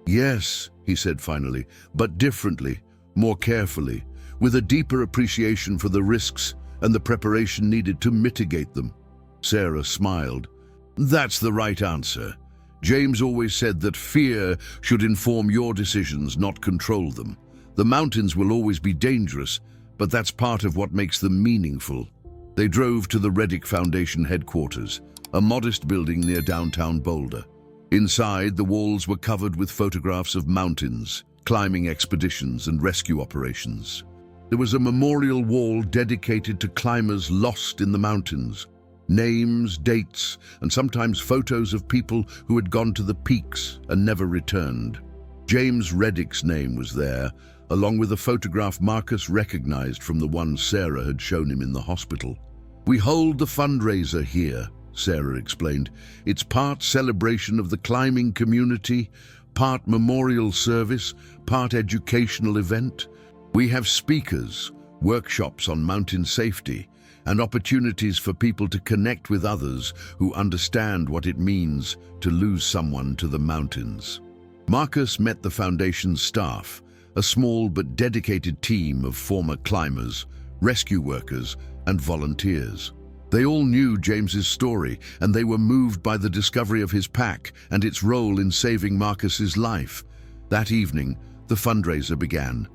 "Yes," he said finally, "but differently, more carefully, with a deeper appreciation for the risks and the preparation needed to mitigate them." Sarah smiled. "That's the right answer. James always said that fear should inform your decisions, not control them. The mountains will always be dangerous, but that's part of what makes them meaningful." They drove to the Reddick Foundation headquarters, a modest building near downtown Boulder. Inside, the walls were covered with photographs of mountains, climbing expeditions, and rescue operations. There was a memorial wall dedicated to climbers lost in the mountains. Names, dates, and sometimes photos of people who had gone to the peaks and never returned. James Reddick's name was there, along with a photograph Marcus recognized from the one Sarah had shown him in the hospital. "We hold the fundraiser here," Sarah explained. "It's part celebration of the climbing community, part memorial service, part educational event. We have speakers, workshops on mountain safety, and opportunities for people to connect with others who understand what it means to lose someone to the mountains." Marcus met the foundation's staff, a small but dedicated team of former climbers, rescue workers, and volunteers. They all knew James's story, and they were moved by the discovery of his pack and its role in saving Marcus's life. That evening, the fundraiser began.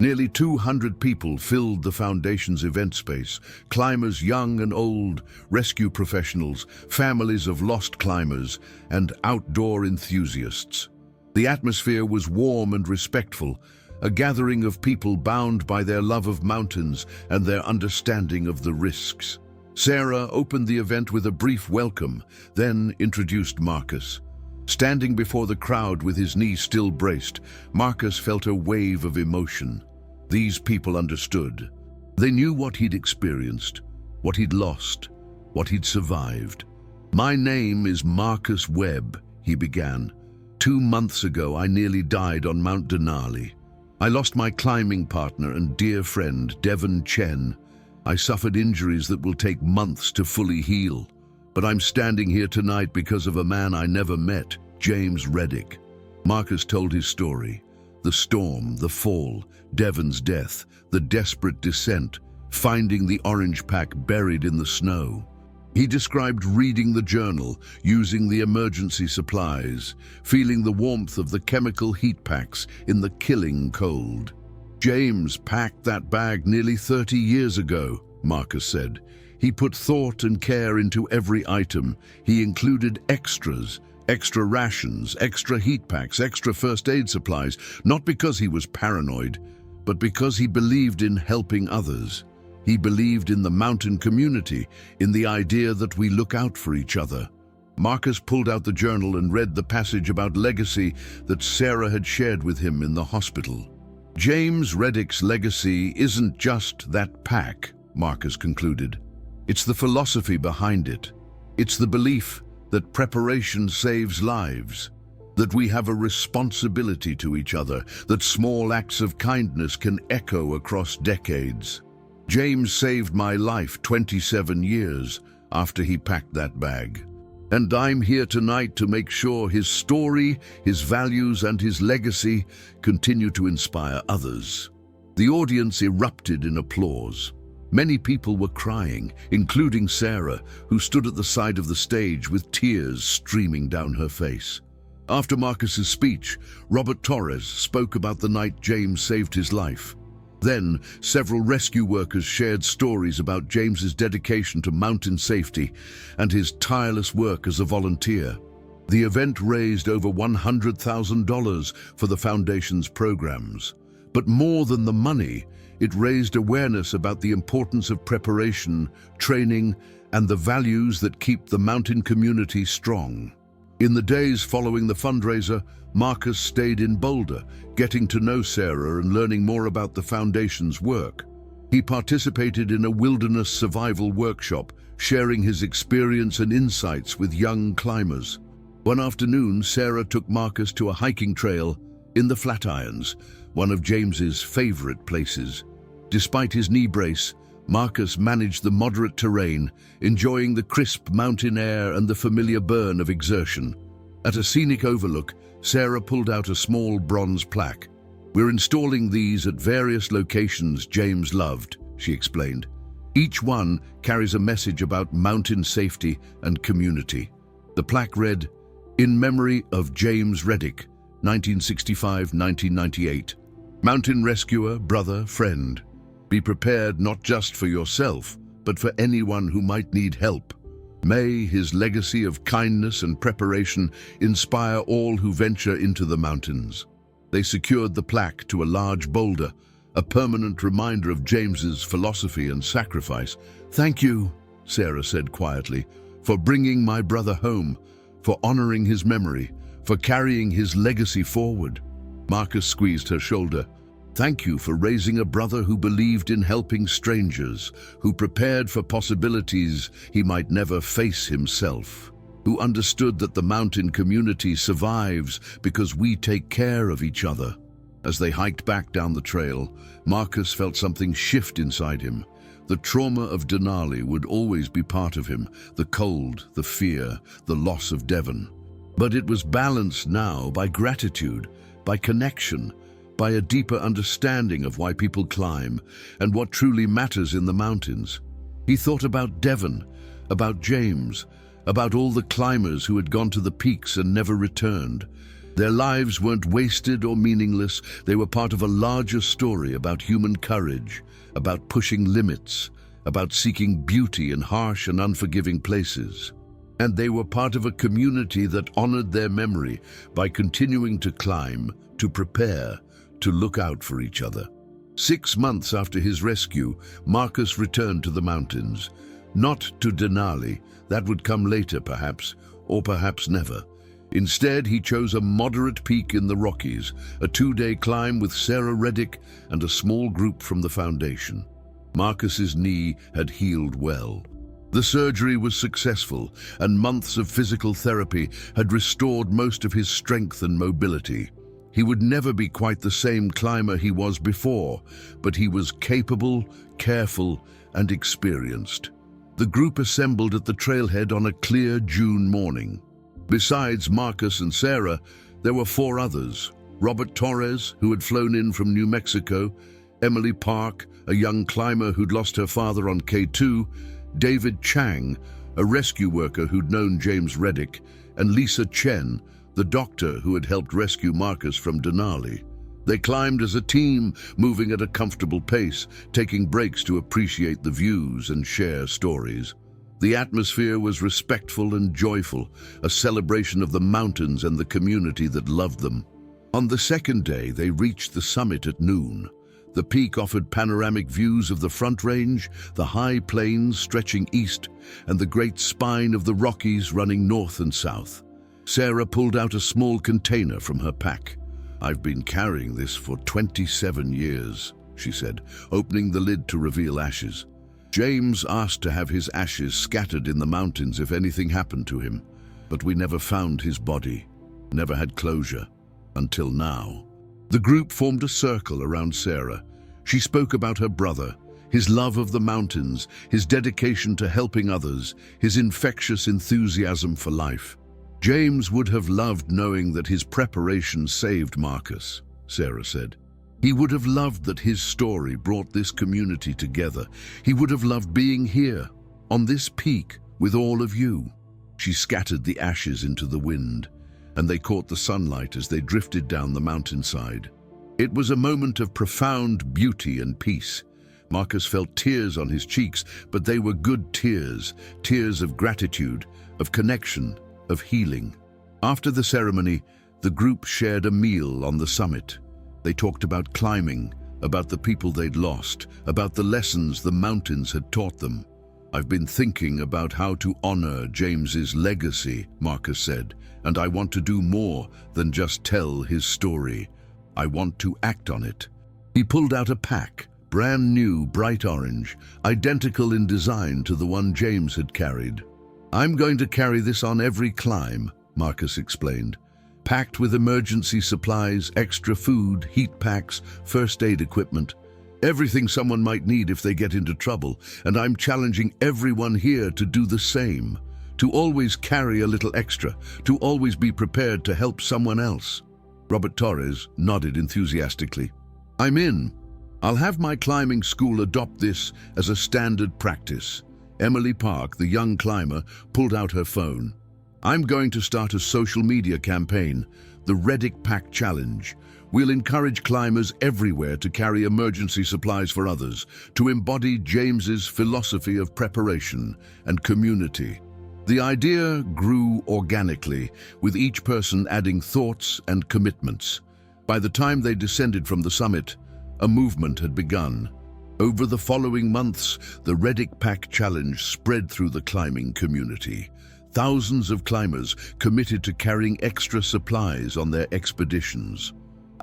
Nearly 200 people filled the foundation's event space, climbers young and old, rescue professionals, families of lost climbers, and outdoor enthusiasts. The atmosphere was warm and respectful, a gathering of people bound by their love of mountains and their understanding of the risks. Sarah opened the event with a brief welcome, then introduced Marcus. Standing before the crowd with his knee still braced, Marcus felt a wave of emotion. These people understood. They knew what he'd experienced, what he'd lost, what he'd survived. "My name is Marcus Webb," he began. 2 months ago, I nearly died on Mount Denali. I lost my climbing partner and dear friend, Devon Chen. I suffered injuries that will take months to fully heal. But I'm standing here tonight because of a man I never met, James Reddick." Marcus told his story. The storm, the fall, Devon's death, the desperate descent, finding the orange pack buried in the snow. He described reading the journal, using the emergency supplies, feeling the warmth of the chemical heat packs in the killing cold. "James packed that bag nearly 30 years ago," Marcus said. "He put thought and care into every item. He included extras, extra rations, extra heat packs, extra first aid supplies, not because he was paranoid, but because he believed in helping others. He believed in the mountain community, in the idea that we look out for each other." Marcus pulled out the journal and read the passage about legacy that Sarah had shared with him in the hospital. "James Reddick's legacy isn't just that pack," Marcus concluded. "It's the philosophy behind it. It's the belief that preparation saves lives, that we have a responsibility to each other, that small acts of kindness can echo across decades. James saved my life 27 years after he packed that bag. And I'm here tonight to make sure his story, his values, and his legacy continue to inspire others." The audience erupted in applause. Many people were crying, including Sarah, who stood at the side of the stage with tears streaming down her face. After Marcus's speech, Robert Torres spoke about the night James saved his life. Then, several rescue workers shared stories about James's dedication to mountain safety and his tireless work as a volunteer. The event raised over $100,000 for the Foundation's programs. But more than the money, it raised awareness about the importance of preparation, training, and the values that keep the mountain community strong. In the days following the fundraiser, Marcus stayed in Boulder, getting to know Sarah and learning more about the Foundation's work. He participated in a wilderness survival workshop, sharing his experience and insights with young climbers. One afternoon, Sarah took Marcus to a hiking trail in the Flatirons, one of James's favorite places. Despite his knee brace, Marcus managed the moderate terrain, enjoying the crisp mountain air and the familiar burn of exertion. At a scenic overlook, Sarah pulled out a small bronze plaque. "We're installing these at various locations James loved," she explained. "Each one carries a message about mountain safety and community." The plaque read, "In memory of James Reddick, 1965-1998. Mountain rescuer, brother, friend. Be prepared not just for yourself, but for anyone who might need help. May his legacy of kindness and preparation inspire all who venture into the mountains." They secured the plaque to a large boulder, a permanent reminder of James's philosophy and sacrifice. "Thank you," Sarah said quietly, "for bringing my brother home, for honoring his memory, for carrying his legacy forward." Marcus squeezed her shoulder. "Thank you for raising a brother who believed in helping strangers, who prepared for possibilities he might never face himself, who understood that the mountain community survives because we take care of each other." As they hiked back down the trail, Marcus felt something shift inside him. The trauma of Denali would always be part of him, the cold, the fear, the loss of Devon. But it was balanced now by gratitude, by connection, by a deeper understanding of why people climb and what truly matters in the mountains. He thought about Devon, about James, about all the climbers who had gone to the peaks and never returned. Their lives weren't wasted or meaningless. They were part of a larger story about human courage, about pushing limits, about seeking beauty in harsh and unforgiving places. And they were part of a community that honored their memory by continuing to climb, to prepare, to look out for each other. 6 months after his rescue, Marcus returned to the mountains. Not to Denali, that would come later perhaps, or perhaps never. Instead, he chose a moderate peak in the Rockies, a 2-day climb with Sarah Reddick and a small group from the Foundation. Marcus's knee had healed well. The surgery was successful, and months of physical therapy had restored most of his strength and mobility. He would never be quite the same climber he was before, but he was capable, careful, and experienced. The group assembled at the trailhead on a clear June morning. Besides Marcus and Sarah, there were 4 others: Robert Torres, who had flown in from New Mexico; Emily Park, a young climber who'd lost her father on K2; David Chang, a rescue worker who'd known James Reddick; and Lisa Chen, the doctor who had helped rescue Marcus from Denali. They climbed as a team, moving at a comfortable pace, taking breaks to appreciate the views and share stories. The atmosphere was respectful and joyful, a celebration of the mountains and the community that loved them. On the second day, they reached the summit at noon. The peak offered panoramic views of the Front Range, the high plains stretching east, and the great spine of the Rockies running north and south. Sarah pulled out a small container from her pack. "I've been carrying this for 27 years, she said, opening the lid to reveal ashes. "James asked to have his ashes scattered in the mountains if anything happened to him, but we never found his body, never had closure, until now." The group formed a circle around Sarah. She spoke about her brother, his love of the mountains, his dedication to helping others, his infectious enthusiasm for life. "James would have loved knowing that his preparation saved Marcus," Sarah said. "He would have loved that his story brought this community together. He would have loved being here, on this peak, with all of you." She scattered the ashes into the wind, and they caught the sunlight as they drifted down the mountainside. It was a moment of profound beauty and peace. Marcus felt tears on his cheeks, but they were good tears, tears of gratitude, of connection, of healing. After the ceremony, the group shared a meal on the summit. They talked about climbing, about the people they'd lost, about the lessons the mountains had taught them. "I've been thinking about how to honor James's legacy," Marcus said, "and I want to do more than just tell his story. I want to act on it." He pulled out a pack, brand new, bright orange, identical in design to the one James had carried. "I'm going to carry this on every climb," Marcus explained. "Packed with emergency supplies, extra food, heat packs, first aid equipment. Everything someone might need if they get into trouble, and I'm challenging everyone here to do the same. To always carry a little extra, to always be prepared to help someone else." Robert Torres nodded enthusiastically. "I'm in. I'll have my climbing school adopt this as a standard practice." Emily Park, the young climber, pulled out her phone. "I'm going to start a social media campaign, the Reddick Pack Challenge. We'll encourage climbers everywhere to carry emergency supplies for others, to embody James's philosophy of preparation and community." The idea grew organically, with each person adding thoughts and commitments. By the time they descended from the summit, a movement had begun. Over the following months, the Reddick Pack Challenge spread through the climbing community. Thousands of climbers committed to carrying extra supplies on their expeditions.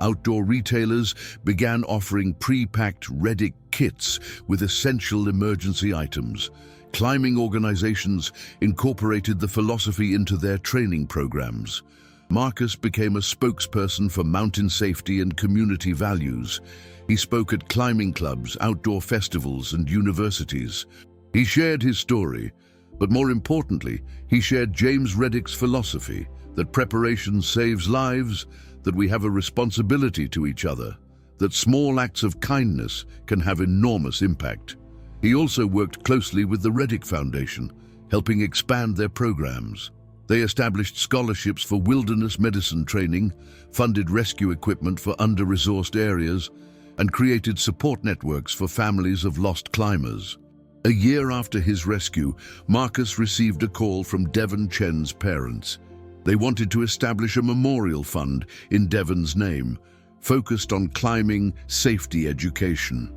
Outdoor retailers began offering pre-packed Reddick kits with essential emergency items. Climbing organizations incorporated the philosophy into their training programs. Marcus became a spokesperson for mountain safety and community values. He spoke at climbing clubs, outdoor festivals, and universities. He shared his story, but more importantly, he shared James Reddick's philosophy that preparation saves lives, that we have a responsibility to each other, that small acts of kindness can have enormous impact. He also worked closely with the Reddick Foundation, helping expand their programs. They established scholarships for wilderness medicine training, funded rescue equipment for under-resourced areas, and created support networks for families of lost climbers. A year after his rescue, Marcus received a call from Devon Chen's parents. They wanted to establish a memorial fund in Devon's name, focused on climbing safety education.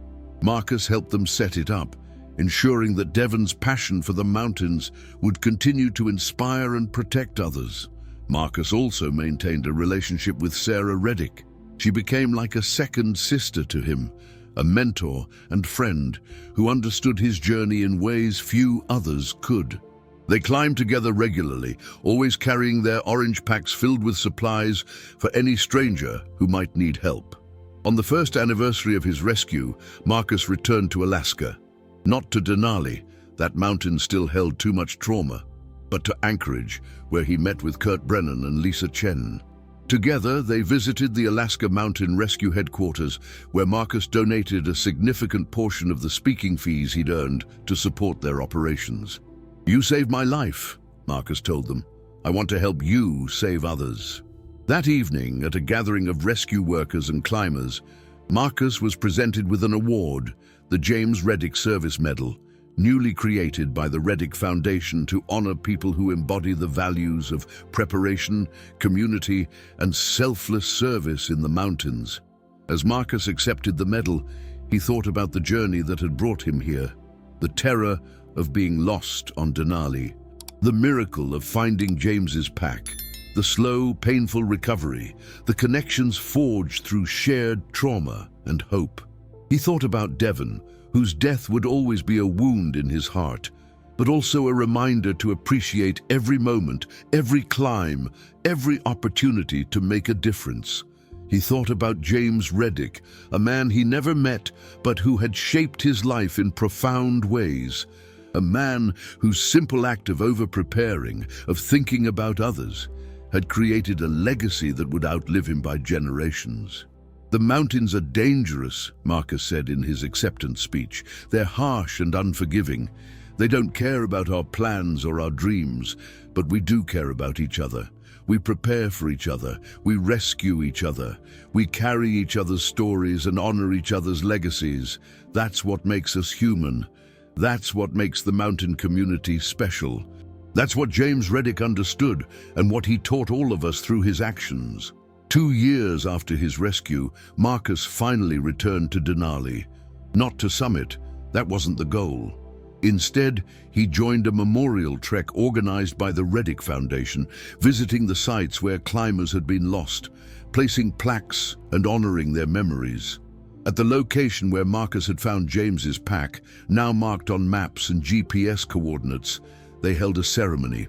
Marcus helped them set it up, ensuring that Devon's passion for the mountains would continue to inspire and protect others. Marcus also maintained a relationship with Sarah Reddick. She became like a second sister to him, a mentor and friend who understood his journey in ways few others could. They climbed together regularly, always carrying their orange packs filled with supplies for any stranger who might need help. On the first anniversary of his rescue, Marcus returned to Alaska. Not to Denali, that mountain still held too much trauma, but to Anchorage, where he met with Kurt Brennan and Lisa Chen. Together, they visited the Alaska Mountain Rescue Headquarters, where Marcus donated a significant portion of the speaking fees he'd earned to support their operations. "You saved my life," Marcus told them. "I want to help you save others." That evening, at a gathering of rescue workers and climbers, Marcus was presented with an award, the James Reddick Service Medal, newly created by the Reddick Foundation to honor people who embody the values of preparation, community, and selfless service in the mountains. As Marcus accepted the medal, he thought about the journey that had brought him here, the terror of being lost on Denali, the miracle of finding James's pack, the slow, painful recovery, the connections forged through shared trauma and hope. He thought about Devon, whose death would always be a wound in his heart, but also a reminder to appreciate every moment, every climb, every opportunity to make a difference. He thought about James Reddick, a man he never met, but who had shaped his life in profound ways. A man whose simple act of over-preparing, of thinking about others, had created a legacy that would outlive him by generations. "The mountains are dangerous," Marcus said in his acceptance speech. "They're harsh and unforgiving. They don't care about our plans or our dreams, but we do care about each other. We prepare for each other. We rescue each other. We carry each other's stories and honor each other's legacies. That's what makes us human. That's what makes the mountain community special. That's what James Reddick understood and what he taught all of us through his actions." 2 years after his rescue, Marcus finally returned to Denali. Not to summit, that wasn't the goal. Instead, he joined a memorial trek organized by the Reddick Foundation, visiting the sites where climbers had been lost, placing plaques and honoring their memories. At the location where Marcus had found James's pack, now marked on maps and GPS coordinates, they held a ceremony.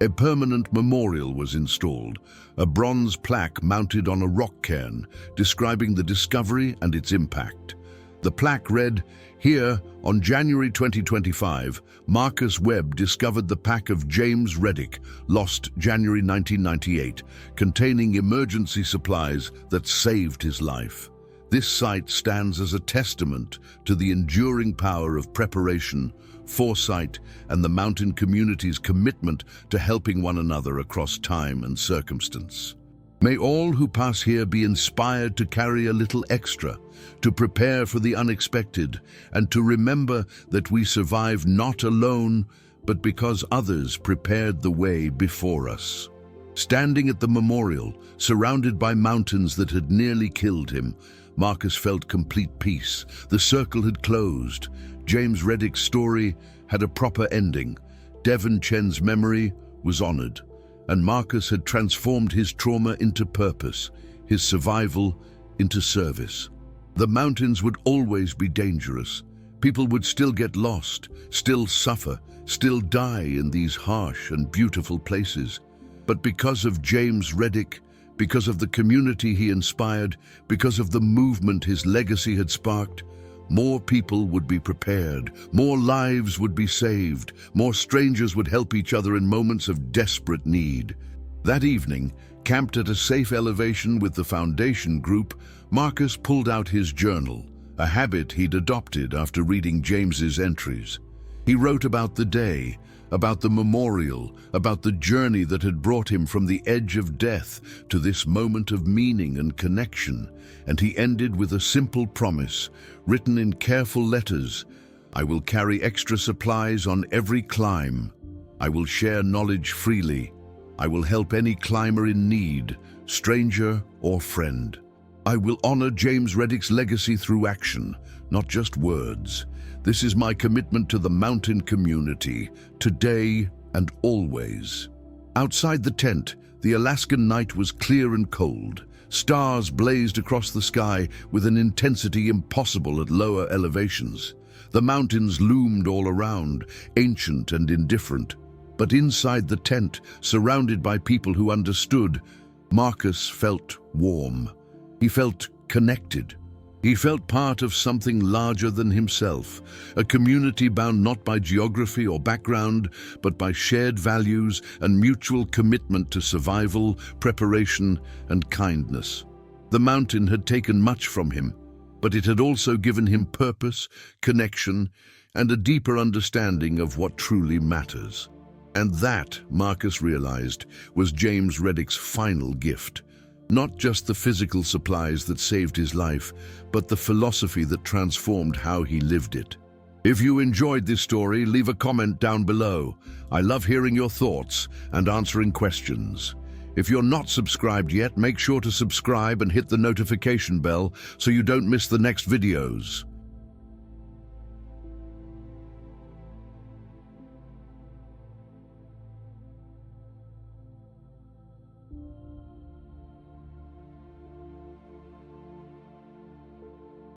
A permanent memorial was installed, a bronze plaque mounted on a rock cairn, describing the discovery and its impact. The plaque read, "Here, on January 2025, Marcus Webb discovered the pack of James Reddick, lost January 1998, containing emergency supplies that saved his life." This site stands as a testament to the enduring power of preparation, foresight, and the mountain community's commitment to helping one another across time and circumstance. May all who pass here be inspired to carry a little extra, to prepare for the unexpected, and to remember that we survive not alone, but because others prepared the way before us. Standing at the memorial, surrounded by mountains that had nearly killed him, Marcus felt complete peace. The circle had closed. James Reddick's story had a proper ending. Devon Chen's memory was honored, and Marcus had transformed his trauma into purpose, his survival into service. The mountains would always be dangerous. People would still get lost, still suffer, still die in these harsh and beautiful places. But because of James Reddick, because of the community he inspired, because of the movement his legacy had sparked, more people would be prepared, more lives would be saved, more strangers would help each other in moments of desperate need. That evening, camped at a safe elevation with the Foundation group, Marcus pulled out his journal, a habit he'd adopted after reading James's entries. He wrote about the day, about the memorial, about the journey that had brought him from the edge of death to this moment of meaning and connection, and he ended with a simple promise, written in careful letters: "I will carry extra supplies on every climb. I will share knowledge freely. I will help any climber in need, stranger or friend. I will honor James Reddick's legacy through action, not just words. This is my commitment to the mountain community, today and always." Outside the tent, the Alaskan night was clear and cold. Stars blazed across the sky with an intensity impossible at lower elevations. The mountains loomed all around, ancient and indifferent. But inside the tent, surrounded by people who understood, Marcus felt warm. He felt connected. He felt part of something larger than himself, a community bound not by geography or background, but by shared values and mutual commitment to survival, preparation, and kindness. The mountain had taken much from him, but it had also given him purpose, connection, and a deeper understanding of what truly matters. And that, Marcus realized, was James Reddick's final gift. Not just the physical supplies that saved his life, but the philosophy that transformed how he lived it. If you enjoyed this story, leave a comment down below. I love hearing your thoughts and answering questions. If you're not subscribed yet, make sure to subscribe and hit the notification bell so you don't miss the next videos.